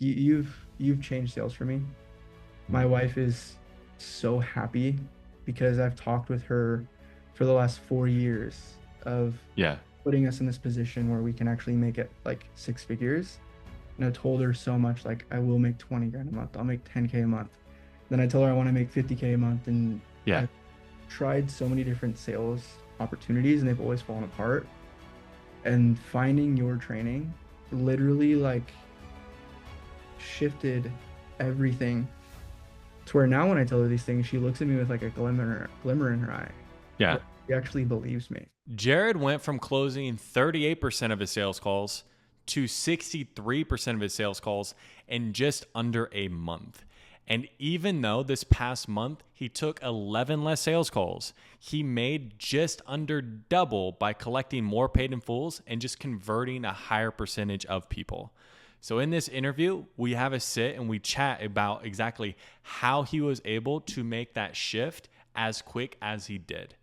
you've changed sales for me. My wife is so happy because I've talked with her for the last 4 years of Yeah. putting us in this position where we can actually make it like 6 figures. And I told her so much, like I will make 20 grand a month. I'll make 10K a month. Then I told her I want to make 50K a month. And Yeah. I've tried so many different sales opportunities and they've always fallen apart. And finding your training literally like shifted everything to where now when I tell her these things, she looks at me with like a glimmer in her eye. Yeah. Like she actually believes me. Jared went from closing 38% of his sales calls to 63% of his sales calls in just under a month. And even though this past month he took 11 less sales calls, he made just under double by collecting more paid in fulls and just converting a higher percentage of people. So in this interview, we have a sit and we chat about exactly how he was able to make that shift as quick as he did.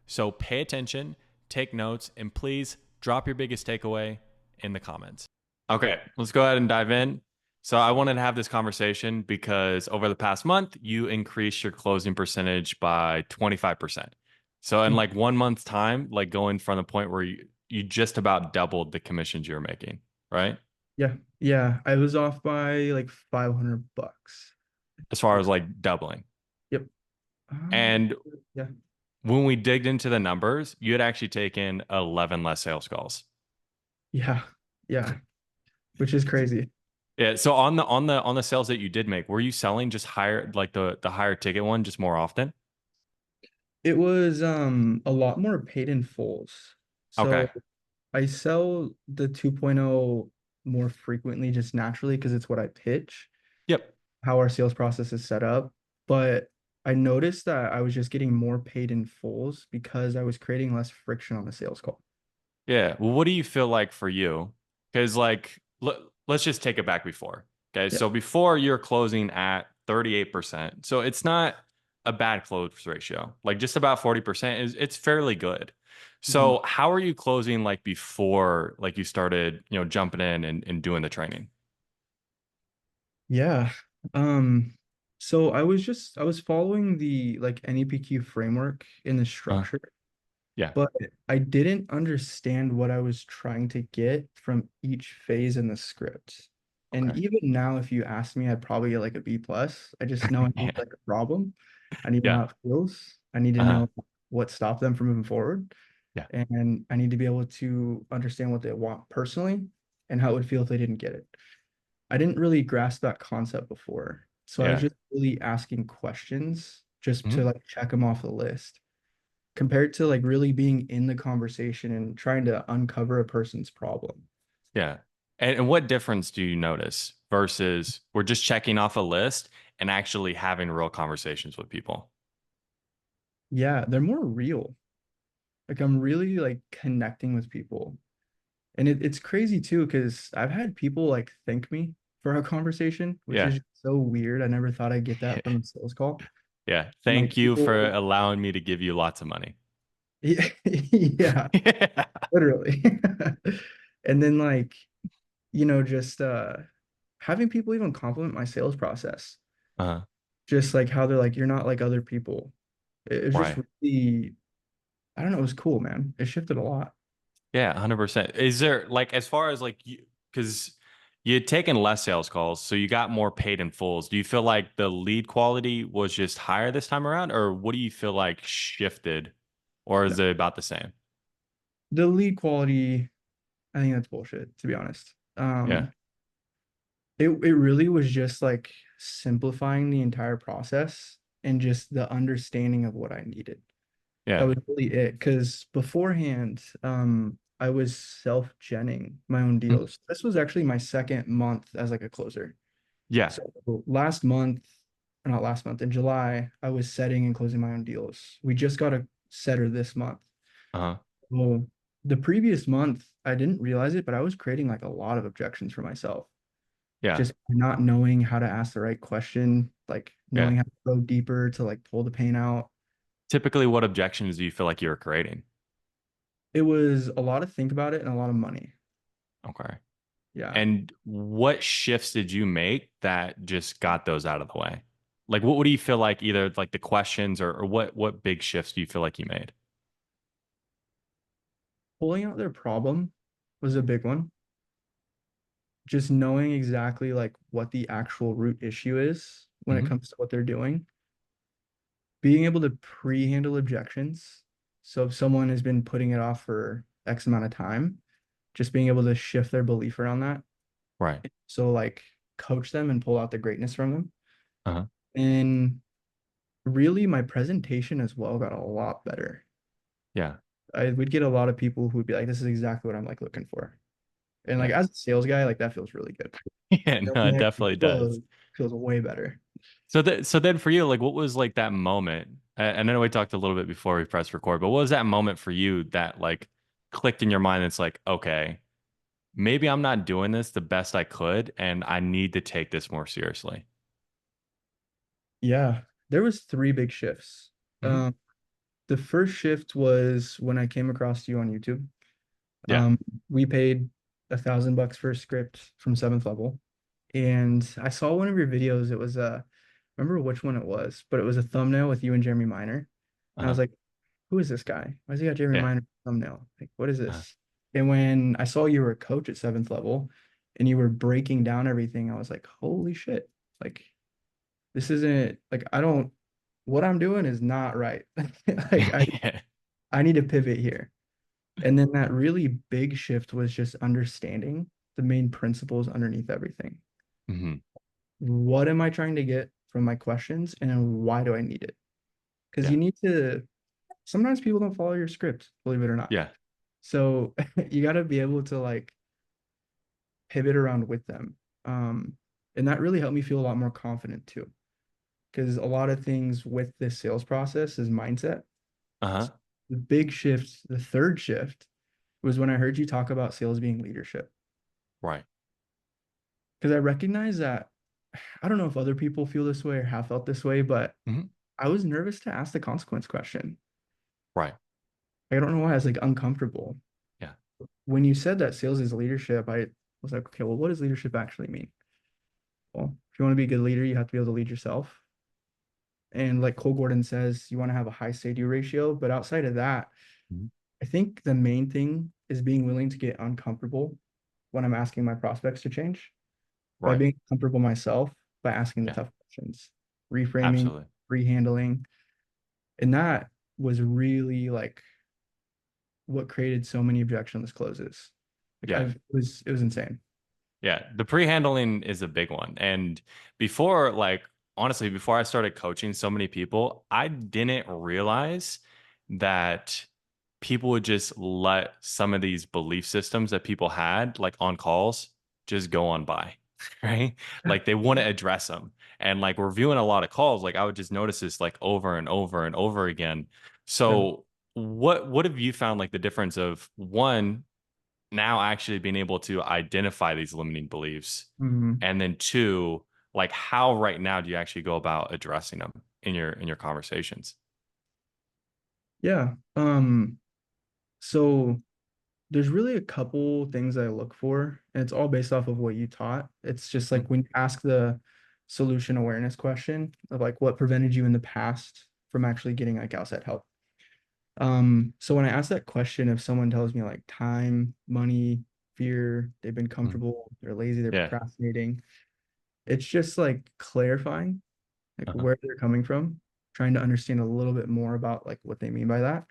So pay attention, take notes, and please drop your biggest takeaway in the comments. Okay, let's go ahead and dive in. So I wanted to have this conversation because over the past month, you increased your closing percentage by 25%. So in like 1 month's time, like going from the point where you just about doubled the commissions you were making, right? Yeah. Yeah. I was off by like $500. As far Yeah. as like doubling. Yep. Uh, And yeah. when we digged into the numbers, you had actually taken 11 less sales calls. Yeah. Yeah. Which is crazy. Yeah. So on the sales that you did make, were you selling just higher like the higher ticket one just more often? It was a lot more paid in fulls. Okay. So I sell the 2.0 more frequently just naturally because it's what I pitch, Yep. how our sales process is set up. But I noticed that I was just getting more paid in fulls because I was creating less friction on the sales call. Yeah. Well, what do you feel like for you? Because like let's just take it back before. Okay. Yeah. So before you're closing at 38%. So it's not a bad close ratio. Like just about 40% is it's fairly good. Mhm. So how are you closing like before like you started, jumping in and doing the training? Yeah. Um, so I was following the like NEPQ framework in the Uh, structure, yeah. but I didn't understand what I was trying to get from each phase in the script. And Okay. even now, if you ask me, I'd probably get like a B plus. I just know I need Yeah. like a problem. I need to know Yeah. how it feels. I need to Uh-huh. know what stopped them from moving forward. Yeah. And I need to be able to understand what they want personally and how it would feel if they didn't get it. I didn't really grasp that concept before. So I was Yeah. just really asking questions just Mhm. to like check them off the list compared to like really being in the conversation and trying to uncover a person's problem. Yeah. And what difference do you notice versus we're just checking off a list and actually having real conversations with people? Yeah, they're more real. Like I'm really like connecting with people. And it's crazy too, because I've had people like thank me for our conversation, which Yeah. is so weird. I never thought I'd get that from a sales call. Yeah. And like Thank you for people, allowing me to give you lots of money. yeah, yeah, Yeah. literally. And then like, just having people even compliment my sales process, Uh, just like how they're like, you're not like other people. It was just right. really, I don't know, it was cool, man. It shifted a lot. Yeah, 100%. Is there like as far as like you because you had taken less sales calls, so you got more paid in fulls. Do you feel like the lead quality was just higher this time around, or what do you feel like shifted, or No, is it about the same? the lead quality, I think that's bullshit, to be honest. Yeah. It really was just like simplifying the entire process and just the understanding of what I needed. That Yeah. was really it. Because beforehand, I was self-genning my own Mm. deals. This was actually my second month as like a closer. Yeah. So last month, or not last month, in July, I was setting and closing my own deals. We just got a setter this month. Uh-huh. Well, the previous month, I didn't realize it, but I was creating like a lot of objections for myself. Yeah. Just not knowing how to ask the right question, like Yeah. knowing how to go deeper to like pull the pain out. Typically, what objections do you feel like you're creating? It was a lot of think about it and a lot of money. Okay. Yeah. And what shifts did you make that just got those out of the way? Like what do you feel like either like the questions or what big shifts do you feel like you made? Pulling out their problem was a big one. Just knowing exactly like what the actual root issue is when it Hmm. comes to what they're doing. Being able to pre-handle objections. So if someone has been putting it off for X amount of time, just being able to shift their belief around that. Right. So like coach them and pull out the greatness from them. Uh-huh. And really my presentation as well got a lot better. Yeah. I would get a lot of people who would be like, this is exactly what I'm like looking for. And like Yeah. as a sales guy, like that feels really good. Yeah, You know, no, it man, definitely does. feels way better. So then for you, like what was like that moment? And I know we talked a little bit before we pressed record, but what was that moment for you that like clicked in your mind that's like, okay, maybe I'm not doing this the best I could, and I need to take this more seriously. Yeah, there was three big shifts. Hmm. Um, the first shift was when I came across you on YouTube. Yeah. We paid $1,000 for a script from seventh level, and I saw one of your videos. It was I remember which one it was, but it was a thumbnail with you and Jeremy Minor, and I was Uh-huh. like, "Who is this guy? Why has he got Jeremy Yeah. Minor thumbnail? Like, what is Uh-huh. this?" And when I saw you were a coach at seventh level, and you were breaking down everything, I was like, "Holy shit!" Like, this isn't like I don't what I'm doing is not right. Like Yeah. I need to pivot here. And then that really big shift was just understanding the main principles underneath everything. Hmm. What am I trying to get from my questions and then why do I need it? Because you Yeah. need to sometimes people don't follow your script, believe it or not. Yeah. So you got to be able to like pivot around with them. Um, and that really helped me feel a lot more confident too. Because a lot of things with this sales process is mindset. Uh-huh. The big shift, the third shift, was when I heard you talk about sales being leadership. Right. Because I recognize that I don't know if other people feel this way or have felt this way, but Hmm. I was nervous to ask the consequence question. Right. I don't know why I was like uncomfortable. Yeah. When you said that sales is leadership, I was like, okay, well, what does leadership actually mean? Well, if you want to be a good leader, you have to be able to lead yourself. And like Cole Gordon says, you want to have a high say-do ratio. But outside of that, Mhm. I think the main thing is being willing to get uncomfortable when I'm asking my prospects to change by Right. being comfortable myself by asking the Yeah. tough questions, reframing, Absolutely. rehandling. And that was really like what created so many objectionless closes. Like Yeah. it was insane. Yeah, the pre-handling is a big one. And before, like, honestly, before I started coaching so many people, I didn't realize that people would just let some of these belief systems that people had, like on calls, just go on by, right? Yeah. Like they wouldn't address them. And like reviewing a lot of calls, like I would just notice this like over and over and over again. Yeah. So what have you found like the difference of one, now actually being able to identify these limiting beliefs, Mhm. and then two, like how right now do you actually go about addressing them in your conversations? Yeah. So there's really a couple things I look for, and it's all based off of what you taught. It's just Mhm. like when you ask the solution awareness question of like what prevented you in the past from actually getting like outside help. So when I ask that question, if someone tells me like time, money, fear, they've been Mhm. comfortable, they're lazy, they're Yeah. procrastinating, it's just like clarifying like Uh-huh. where they're coming from, trying to understand a little bit more about like what they mean by that.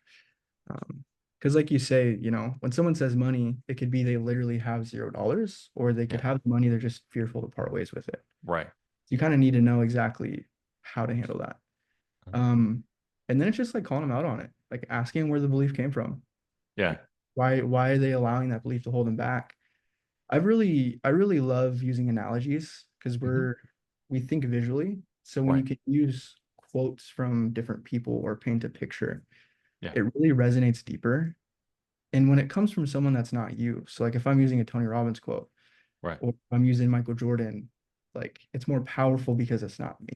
Because like you say, you know, when someone says money, it could be they literally have $0, or they could Yeah. have the money, they're just fearful to part ways with it. Right. You kind of need to know exactly how to handle that. Uh-huh. Um, and then it's just like calling them out on it, like asking where the belief came from. Yeah. Like why are they allowing that belief to hold them back? I really love using analogies because Hmm. we think visually. So when you Right. can use quotes from different people or paint a picture, Yeah. it really resonates deeper. And when it comes from someone that's not you, so like if I'm using a Tony Robbins quote Right. or if I'm using Michael Jordan, like it's more powerful because it's not me,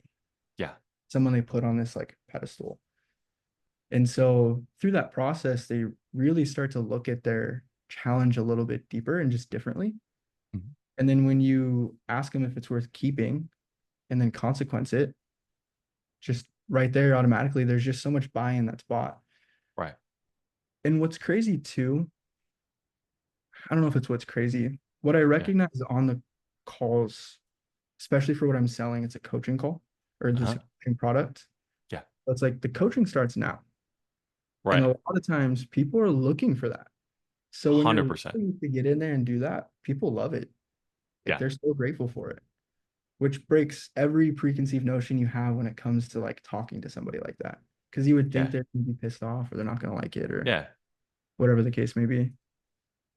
Yeah. someone they put on this like pedestal. And so through that process, they really start to look at their challenge a little bit deeper and just differently. And then when you ask them if it's worth keeping and then consequence it, just right there automatically, there's just so much buy-in that's bought. Right. And what's crazy too, I don't know if it's what's crazy. What I Yeah. recognize on the calls, especially for what I'm selling, it's a coaching call or this Uh-huh. coaching product. Yeah. It's like the coaching starts now. And a Right. lot of times people are looking for that. So when you're 100%. willing to get in there and do that, people love it. Like Yeah. they're so grateful for it, which breaks every preconceived notion you have when it comes to like talking to somebody like that. Because you would think Yeah. they're gonna be pissed off or they're not gonna like it or Yeah. whatever the case may be.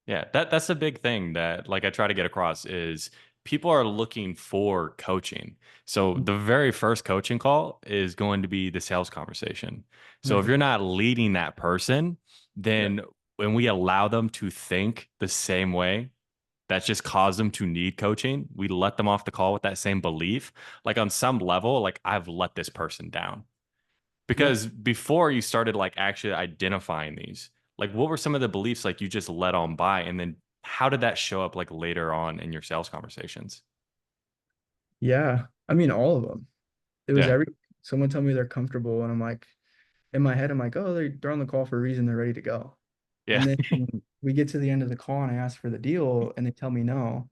Yeah, that's the big thing that like I try to get across is people are looking for coaching. So the very first coaching call is going to be the sales conversation. So if you're 100%. not leading that person, Yeah. then when we allow them to think the same way, that's just caused them to need coaching. We let them off the call with that same belief. Like on some level, like I've let this person down. Yeah. Because before you started like actually identifying these, like what were some of the beliefs like you just let on by? And then how did that show up like later on in your sales conversations? Yeah. I mean, all of them. It was Yeah. every someone tell me they're comfortable, and I'm like, in my head, I'm like, oh, they're on the call for a reason. They're ready to go. Yeah. And then we get to the end of the call, and I ask for the deal, and they tell me no,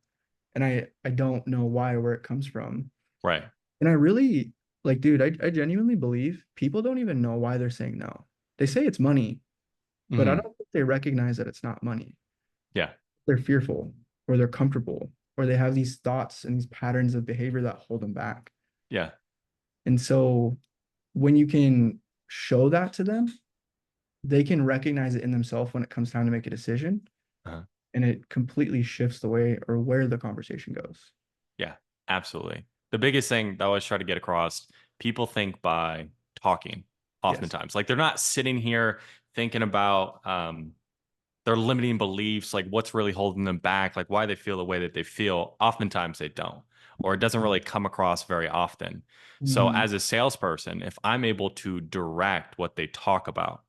and I don't know why or where it comes from. Right. And I really like, dude, I genuinely believe people don't even know why they're saying no. They say it's money, but I Hmm. don't think they recognize that it's not money. Yeah. They're fearful or they're comfortable or they have these thoughts and these patterns of behavior that hold them back. Yeah. And so when you can show that to them, they can recognize it in themselves when it comes time to make a decision. Uh-huh. And it completely shifts the way or where the conversation goes. Yeah. Absolutely. The biggest thing that I always try to get across, people think by talking Yes. oftentimes. Like they're not sitting here thinking about their limiting beliefs, like what's really holding them back, like why they feel the way that they feel. Oftentimes they don't, or it doesn't really come across very often. So, Mm-hmm. as a salesperson, if I'm able to direct what they talk about,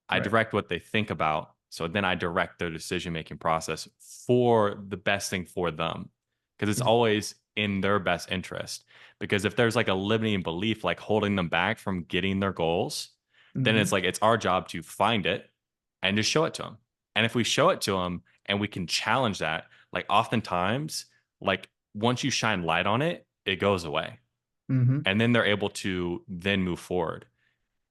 I Right. direct what they think about. So then I direct their decision making process for the best thing for them because it's always in their best interest. Because if there's like a limiting belief, like holding them back from getting their goals, then Mm-hmm. it's like it's our job to find it and just show it to them. And if we show it to them and we can challenge that, like oftentimes, like once you shine light on it, it goes away. Mm-hmm. And then they're able to then move forward.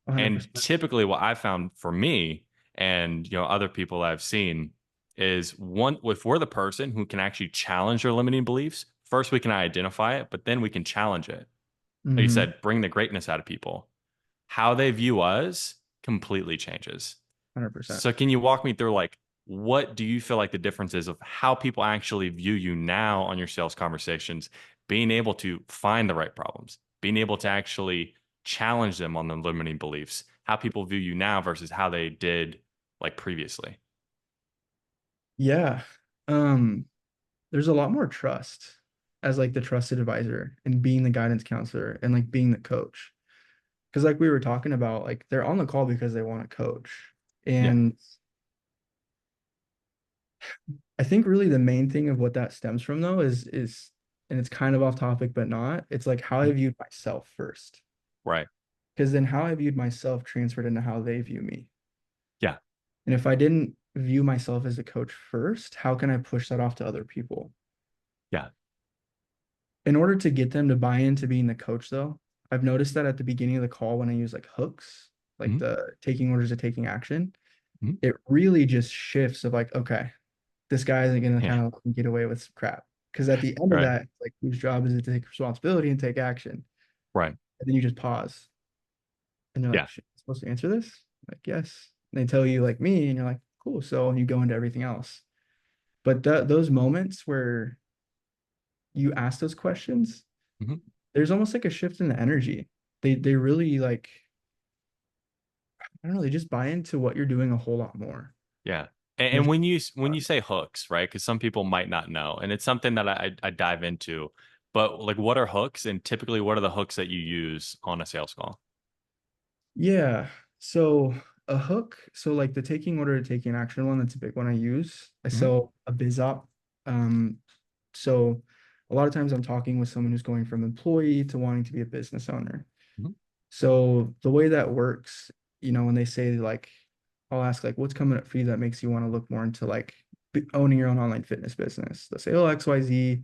And 100%. typically what I found for me and other people I've seen is one if we're the person who can actually challenge their limiting beliefs, first we can identify it, but then we can challenge it. Like you Mm-hmm. said, bring the greatness out of people. How they view us completely changes. 100%. So can you walk me through like what do you feel like the difference is of how people actually view you now on your sales conversations, being able to find the right problems, being able to actually challenge them on the limiting beliefs, how people view you now versus how they did like previously. Yeah. Um, there's a lot more trust as like the trusted advisor and being the guidance counselor and like being the coach. Because like we were talking about, like they're on the call because they want to coach. Yeah. And I think really the main thing of what that stems from though is and it's kind of off topic, but not, it's like how I Mhm. viewed myself first. Right. Because then how I viewed myself transferred into how they view me. Yeah. And if I didn't view myself as a coach first, how can I push that off to other people? Yeah. In order to get them to buy into being the coach, though, I've noticed that at the beginning of the call, when I use like hooks, like Mhm. the taking orders to taking action, Mhm. it really just shifts of like, okay, this guy isn't going to Yeah. kind of get away with some crap. Because at the end of Right. that, like, whose job is it to take responsibility and take action? Right. And then you just pause and you're like, Yeah. shit, I'm supposed to answer this? Like, yes. And they tell you, like me, and you're like, cool. So you go into everything else. But those moments where you ask those questions, Mhm. there's almost like a shift in the energy. They really like, I don't know, they just buy into what you're doing a whole lot more. Yeah. And And it's when you fun. say hooks, right? Because some people might not know, and it's something that I dive into. But like, what are hooks, and typically, what are the hooks that you use on a sales call? Yeah. So a hook, so like the taking order to taking action one, that's a big one I use. I Hmm. sell a biz op. Um, So a lot of times I'm talking with someone who's going from employee to wanting to be a business owner. Mhm. So the way that works, when they say like, I'll ask like, what's coming up for you that makes you want to look more into like owning your own online fitness business? They'll say, oh, XYZ,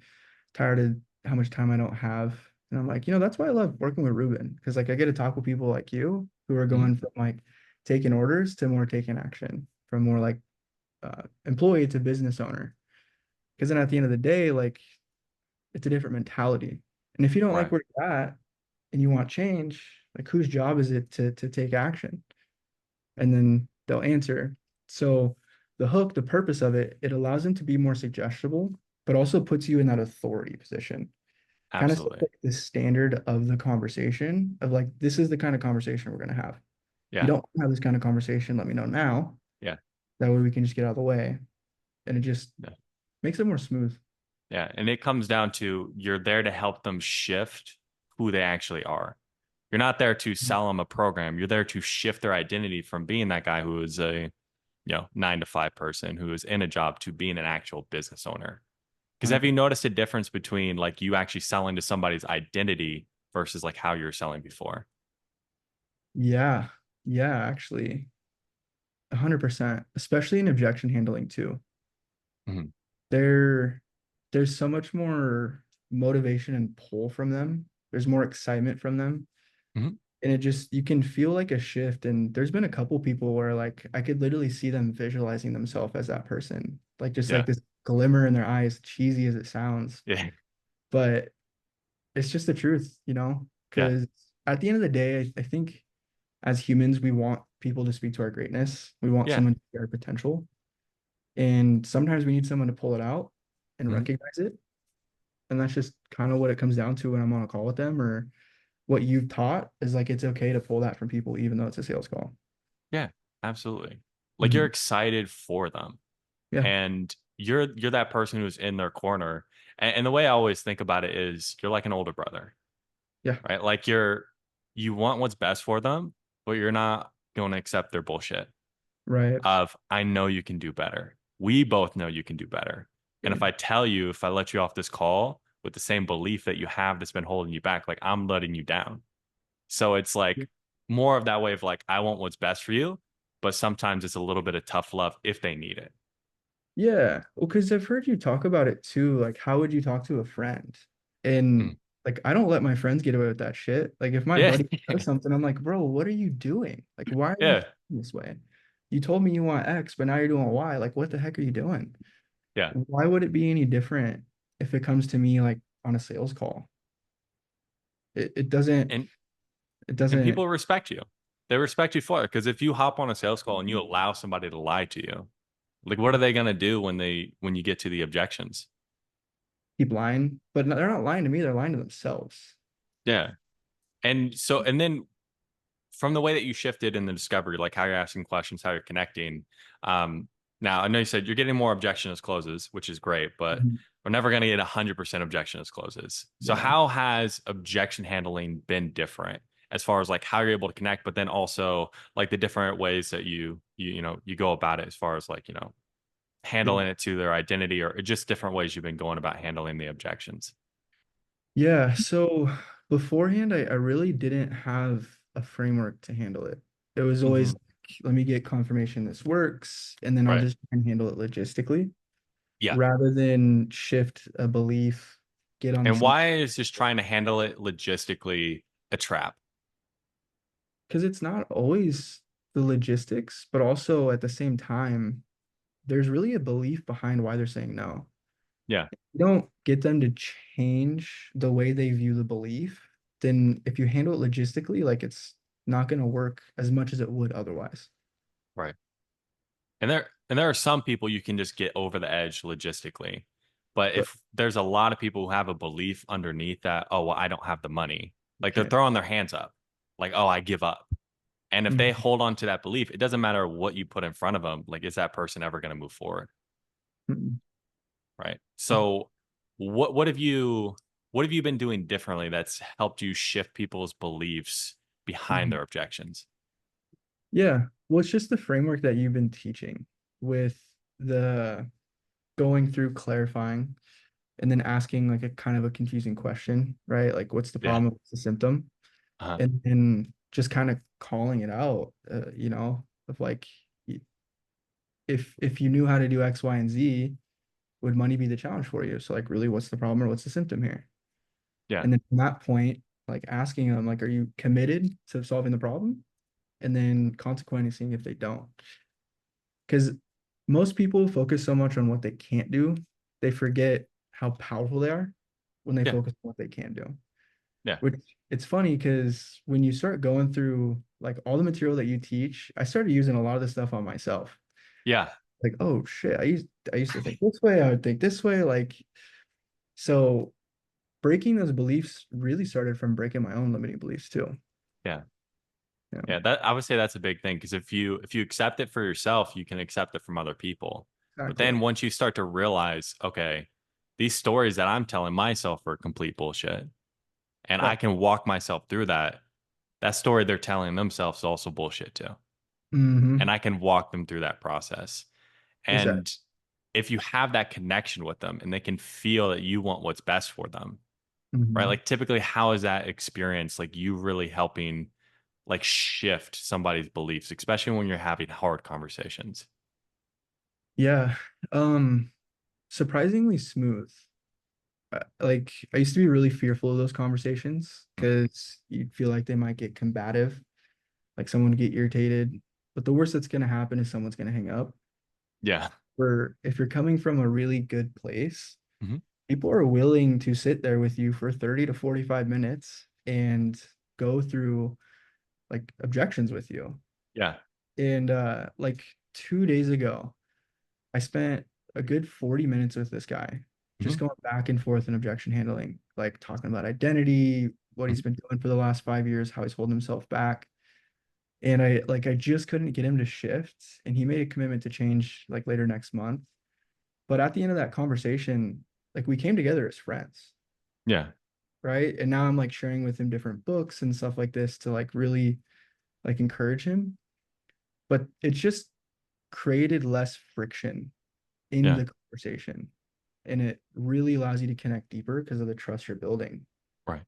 tired of how much time I don't have. And I'm like, that's why I love working with Ruben because like I get to talk with people like you who are Mhm. going from like taking orders to more taking action, from more like employee to business owner. Because then at the end of the day, like it's a different mentality. And if you don't like Right. where you're at and you want change, like whose job is it to take action? And then they'll answer. So the hook, the purpose of it, it allows them to be more suggestible, but also puts you in that authority position. Kind of sets Absolutely. like the standard of the conversation of like, this is the kind of conversation we're gonna have. If you Yeah. don't have this kind of conversation, let me know now. Yeah. That way we can just get out of the way. And it just Yeah. makes it more smooth. Yeah. And it comes down to you're there to help them shift who they actually are. You're not there to sell them a program. You're there to shift their identity from being that guy who is a, 9 to 5 person who is in a job to being an actual business owner. Because have you 100%. noticed a difference between like you actually selling to somebody's identity versus like how you were selling before? Yeah. Yeah, actually. 100%, especially in objection handling too. Mhm. There, there's so much more motivation and pull from them. There's more excitement from them. Mhm. And it just, you can feel like a shift. And there's been a couple people where like I could literally see them visualizing themselves as that person, like just like Yeah. this glimmer in their eyes, cheesy as it sounds. Yeah. But it's just the truth, Yeah. because at the end of the day, I think as humans, we want people to speak to our greatness. We want Yeah. someone to see our potential. And sometimes we need someone to pull it out and Mhm. recognize it. And that's just kind of what it comes down to when I'm on a call with them, or what you've taught is like it's okay to pull that from people, even though it's a sales call. Yeah. Absolutely. Like you're Mhm. excited for them. Yeah. And you're that person who's in their corner. And the way I always think about it is you're like an older brother, Yeah. right? Like you want what's best for them, but you're not going to accept their bullshit Right. of I know you can do better. We both know you can do better. And Right. if I let you off this call with the same belief that you have that's been holding you back, like I'm letting you down. So it's like more of that way of like I want what's best for you, but sometimes it's a little bit of tough love if they need it. Yeah. Well, because I've heard you talk about it too. Like, how would you talk to a friend? Mm. And like, I don't let my friends get away with that shit. Like, if my Yeah. buddy does something, I'm like, bro, what are you doing? Like, why are you Yeah. thinking this way? You told me you want X, but now you're doing Y. Like, what the heck are you doing? Yeah. Why would it be any different if it comes to me like on a sales call? It doesn't, And it and doesn't people respect you. They respect you for it because if you hop on a sales call and you allow somebody to lie to you, like what are they gonna do when you get to the objections? keep lying, but they're not lying to me. They're lying to themselves. Yeah. And then from the way that you shifted in the discovery, like how you're asking questions, how you're connecting. Um, Now I know you said you're getting more objection as closes, which is great, but Mhm. we're never going to get 100% objection as closes. So Yeah. how has objection handling been different as far as like how you're able to connect, but then also like the different ways that you go about it as far as like, handling it to their identity or just different ways you've been going about handling the objections. Yeah. So beforehand, I really didn't have a framework to handle it. It was always Hmm. like, let me get confirmation this works, and then I'll Right. just try and handle it logistically Yeah. rather than shift a belief, get on the And same. why is just trying to handle it logistically a trap? Because it's not always the logistics, but also at the same time, there's really a belief behind why they're saying no. Yeah. You don't get them to change the way they view the belief, then if you handle it logistically, like it's not going to work as much as it would otherwise. Right. And there are some people you can just get over the edge logistically. But But if there's a lot of people who have a belief underneath that, oh, well, I don't have the money, like they're okay. throwing their hands up, like, oh, I give up. And if they Mhm. hold on to that belief, it doesn't matter what you put in front of them. Like, is that person ever going to move forward? Mhm. Right. So, what have you been doing differently that's helped you shift people's beliefs behind Mhm. their objections? Yeah. Well, it's just the framework that you've been teaching with the going through clarifying. and then asking like a kind of a confusing question, right? Like, what's the Yeah. problem? What's the symptom? Uh-huh. And then just kind of calling it out, of like, if you knew how to do X, Y, and Z, would money be the challenge for you? So like, really, what's the problem or what's the symptom here? Yeah. And then from that point, like asking them, like, are you committed to solving the problem? And then consequently seeing if they don't. Because most people focus so much on what they can't do, they forget how powerful they are when they Yeah. focus on what they can do. Yeah. Which it's funny because when you start going through like all the material that you teach, I started using a lot of this stuff on myself. Yeah. Like, oh shit, I used to think this way, I would think this way. Like, so breaking those beliefs really started from breaking my own limiting beliefs too. Yeah. Yeah, Yeah. That I would say that's a big thing because if you accept it for yourself, you can accept it from other people. But exactly. then once you start to realize, okay, these stories that I'm telling myself are complete bullshit, and Yeah. I can walk myself through that, that story they're telling themselves is also bullshit too. And Hmm. I can walk them through that process. Exactly. And if you have that connection with them and they can feel that you want what's best for them, right? Hmm. Like typically, how is that experience like you really helping like shift somebody's beliefs, especially when you're having hard conversations? Yeah. Um, Surprisingly smooth. Like I used to be really fearful of those conversations because you'd feel like they might get combative, like someone would get irritated. But the worst that's gonna happen is someone's gonna hang up. Yeah. Where if you're coming from a really good place, Hmm. people are willing to sit there with you for 30 to 45 minutes and go through like objections with you. Yeah. And like 2 days ago, I spent a good 40 minutes with this guy, Hmm. just going back and forth in objection handling, like talking about identity, what he's Hmm. been doing for the last 5 years, how he's holding himself back. And I just couldn't get him to shift. And he made a commitment to change like later next month. But at the end of that conversation, like we came together as friends, Yeah. right? And now I'm like sharing with him different books and stuff like this to like really like encourage him. But it's just created less friction in Yeah. the conversation. And it really allows you to connect deeper because of the trust you're building. Right.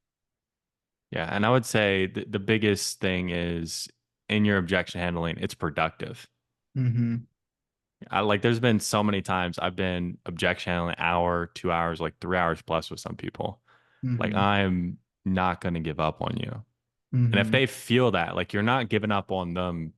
Yeah. And I would say the biggest thing is in your objection handling, it's productive. Hmm. I like there's been so many times I've been objection handling an hour, 2 hours, like 3 hours plus with some people. Like Hmm. I'm not going to give up on you. And if Hmm. they feel that, like you're not giving up on them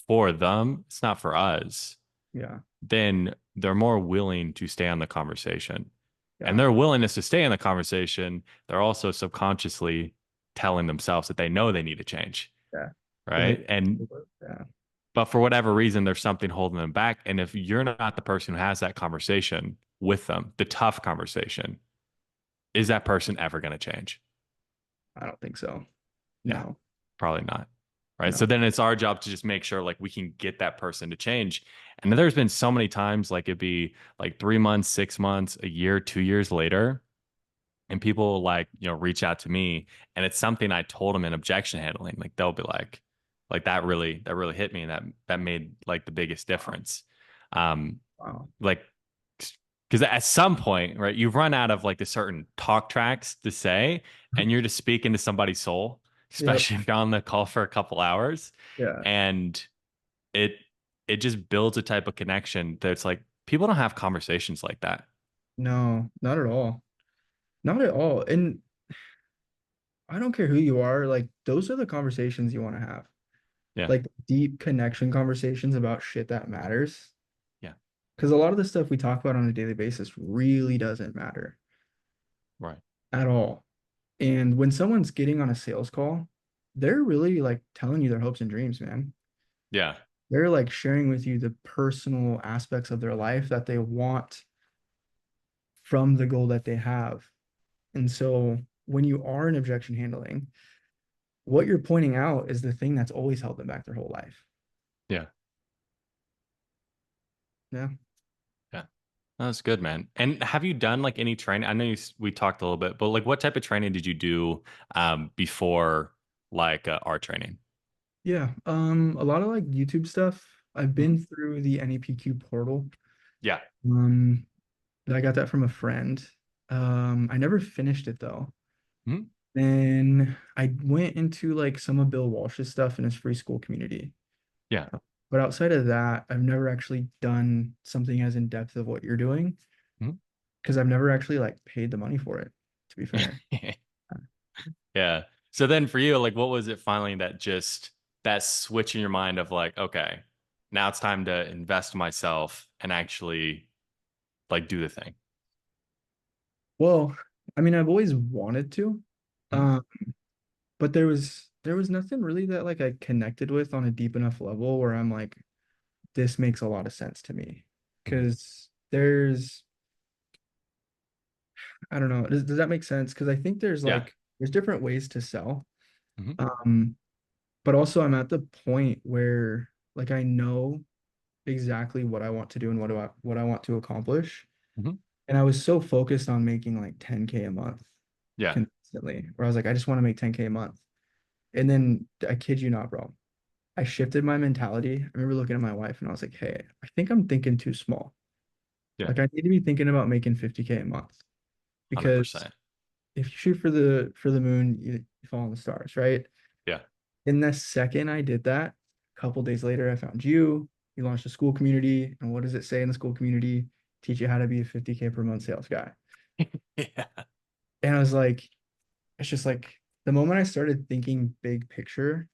for them, it's not for us, Yeah. then they're more willing to stay on the conversation. And Yeah. their willingness to stay in the conversation, they're also subconsciously telling themselves that they know they need to change. Yeah. Because they, Right. And yeah. but for whatever reason, there's something holding them back. And if you're not the person who has that conversation with them, the tough conversation, is that person ever going to change? I don't think so. Yeah, No, probably not. Right. So no. then it's our job to just make sure like we can get that person to change. And there's been so many times like it'd be like 3 months, 6 months, a year, 2 years later, and people like, reach out to me and it's something I told them in objection handling. Like they'll be like that really hit me and that made like the biggest Wow. difference. Um, Wow. like because at some point, right, you've run out of like the certain talk tracks to say, and you're just speaking to somebody's soul, Yep. especially if you're on the call for a couple hours, Yeah. and it it just builds a type of connection that's like people don't have conversations like that. No, not at all. Not at all. And I don't care who you are, like those are the conversations you want to have. Yeah, Like deep connection conversations about shit that matters. yeah, Because a lot of the stuff we talk about on a daily basis really doesn't matter right, at all. And when someone's getting on a sales call, they're really like telling you their hopes and dreams, man. yeah, They're like sharing with you the personal aspects of their life that they want from the goal that they have. And so when you are in objection handling, what you're pointing out is the thing that's always held them back their whole life. yeah, Yeah. yeah. That's good, man. And have you done like any training? I know we talked a little bit, but like what type of training did you do before like our training? Yeah. A lot of like YouTube stuff. I've Mhm. been through the NEPQ portal. Yeah. Um, I got that from a friend. I never finished it though. Mhm. Then I went into like some of Bill Walsh's stuff in his free school community. Yeah. But outside of that, I've never actually done something as in depth of what you're doing Mhm. because I've never actually like paid the money for it, to be fair. Yeah. So then for you, like, what was it finally that just that switch in your mind of like, okay, now it's time to invest in myself and actually like do the thing? Well, I mean, I've always wanted to, Mhm. um, but there was nothing really that like I connected with on a deep enough level where I'm like, this makes a lot of sense to me. Mhm. Because I don't know, does that make sense? Because I think Yeah. there's different ways to sell. Mhm. Um, but also I'm at the point where like I know exactly what I want to do and what I want to accomplish. Mhm. And I was so focused on making like 10K a month Yeah. consistently, where I was like, I just want to make 10K a month. And then I kid you not, bro. I shifted my mentality. I remember looking at my wife and I was like, hey, I think I'm thinking too small. Yeah. Like I need to be thinking about making 50K a month because 100%. if you shoot for the moon, you fall on the stars, right? Yeah. In the second I did that, a couple days later, I found you. You launched a school community. And what does it say in the school community? Teach you how to be a 50K per month sales guy. Yeah. And I was like, it's just like the moment I started thinking big picture,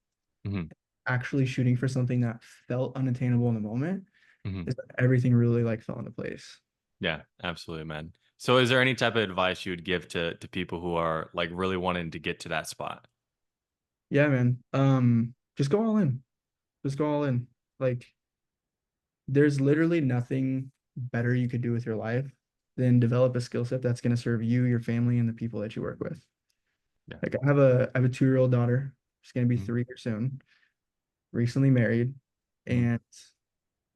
Mhm. actually shooting for something that felt unattainable in the moment, Mhm. is that everything really like fell into place. Yeah, absolutely, man. So is there any type of advice you would give to people who are like really wanting to get to that spot? Yeah, man. Just go all in. Just go all in. Like there's literally nothing better you could do with your life than develop a skill set that's going to serve you, your family, and the people that you work with. Yeah. Like I have a 2-year-old daughter. She's going to be Mhm. 3 here soon. Recently married, Mhm. and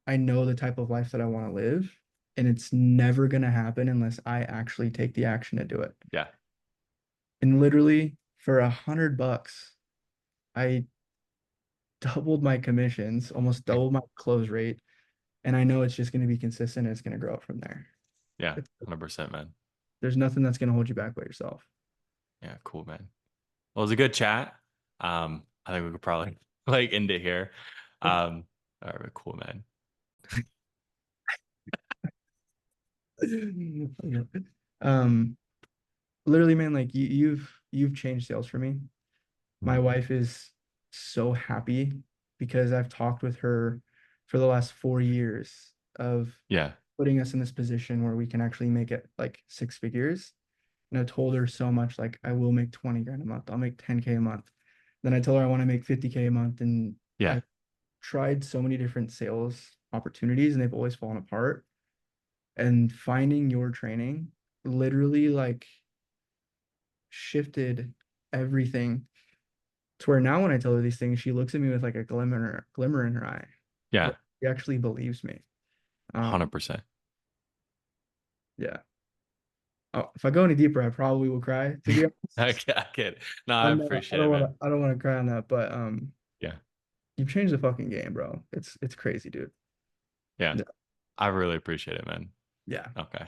I know the type of life that I want to live, and it's never going to happen unless I actually take the action to do it. Yeah. And literally for $100, I doubled my commissions, almost doubled my close rate, and I know it's just going to be consistent and it's going to grow up from there. Yeah. It's, 100%, man. there's nothing that's going to hold you back but yourself. Yeah, cool, man. Well, it was a good chat. I think we could probably like end it here. Um, all right, cool, man. um, literally, man, like you've changed sales for me. My Mhm. wife is so happy because I've talked with her for the last 4 years of Yeah. putting us in this position where we can actually make it like 6 figures. And I told her so much, like I will make 20 grand a month. I'll make 10K a month. Then I told her I want to make 50K a month. And Yeah. I've tried so many different sales opportunities and they've always fallen apart. And finding your training literally like shifted everything to where now when I tell her these things, she looks at me with like a glimmer in her eye. Yeah. Where she actually believes me. Um, 100%. yeah. Oh, if I go any deeper, I probably will cry, to be honest. Okay, I get it. No, I I'm not, appreciate it, man. I don't want to cry on that, but Yeah. you've changed the fucking game, bro. It's crazy, dude. Yeah. Yeah. I really appreciate it, man. Yeah. Okay.